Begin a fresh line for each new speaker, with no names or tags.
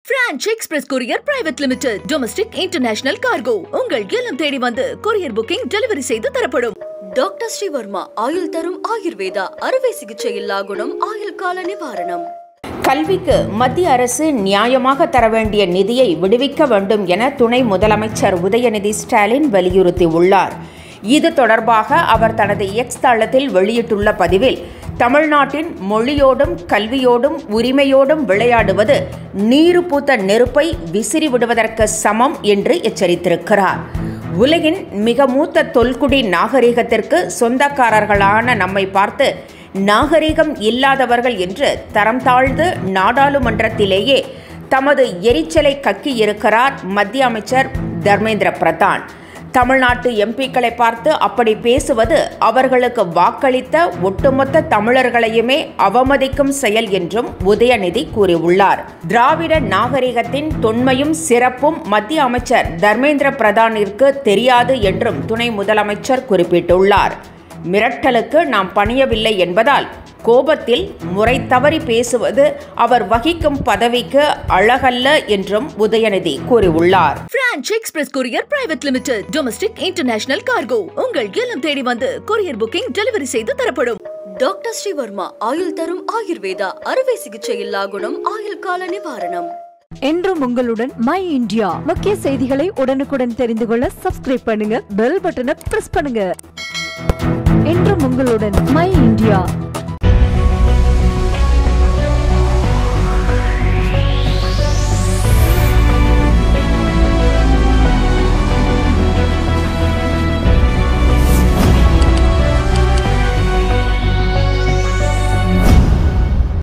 French Express Courier Private Limited. Domestic International Cargo. உங்கள் இல்லம் தேடி வந்து courier booking delivery செய்து தரப்படும். டாக்டர் ஸ்ரீவர்மா ஆயுள் தரும் ஆயுர்வேதா அறுவை சிகிச்சை இல்லா குணம் ஆயுள் கால நிவாரணம்.
கல்விக்கு மத்திய அரசு நியாயமாக தர வேண்டிய நிதியை விடுவிக்க வேண்டும் என துணை முதலமைச்சர் உதயநிதி ஸ்டாலின் வலியுறுத்தியுள்ளார். இது தொடர்பாக அவர் தனது எக்ஸ் தளத்தில் வெளியிட்டுள்ள பதிவில், தமிழ்நாட்டின் மொழியோடும் கல்வியோடும் உரிமையோடும் விளையாடுவது நீரு பூத்த நெருப்பை விசிறிவிடுவதற்கு சமம் என்று எச்சரித்திருக்கிறார். உலகின் மிக மூத்த தொல்குடி நாகரிகத்திற்கு சொந்தக்காரர்களான நம்மை பார்த்து நாகரிகம் இல்லாதவர்கள் என்று தரம் தாழ்ந்து நாடாளுமன்றத்திலேயே தமது எரிச்சலை கக்கியிருக்கிறார் மத்திய அமைச்சர் தர்மேந்திர பிரதான். தமிழ்நாட்டு எம்பிக்களை பார்த்து அப்படி பேசுவது அவர்களுக்கு வாக்களித்த ஒட்டுமொத்த தமிழர்களையுமே அவமதிக்கும் செயல் என்றும் உதயநிதி கூறியுள்ளார். திராவிட நாகரிகத்தின் தொன்மையும் சிறப்பும் மத்திய அமைச்சர் தர்மேந்திர பிரதானிற்கு தெரியாது என்றும் துணை முதலமைச்சர் குறிப்பிட்டுள்ளார். மிரட்டலுக்கு நாம் பணியவில்லை என்பதால் கோபத்தில் முறை தவறி பேசுவது அவர் வகிக்கும் பதவிக்கு அழகல்ல என்றும் உதயநிதி கூறியுள்ளார்.
French Express Courier Private Limited. Domestic International Cargo. உங்கள் இல்லம் தேடி வந்து courier booking delivery செய்து தரப்படும். டாக்டர் ஸ்ரீவர்மா ஆயுள் தரும் ஆயுர்வேதா அறுவை சிகிச்சை இல்லா குணம் ஆயுள் கால நிவாரணம்.
என்றும் உங்களுடன் மை இந்தியா. முக்கிய செய்திகளை உடனுக்குடன் தெரிந்து கொள்ள சப்ஸ்கிரைப் பண்ணுங்க, பெல் பட்டனை பிரஸ் பண்ணுங்க. என்றும் உங்களுடன் மை இந்தியா.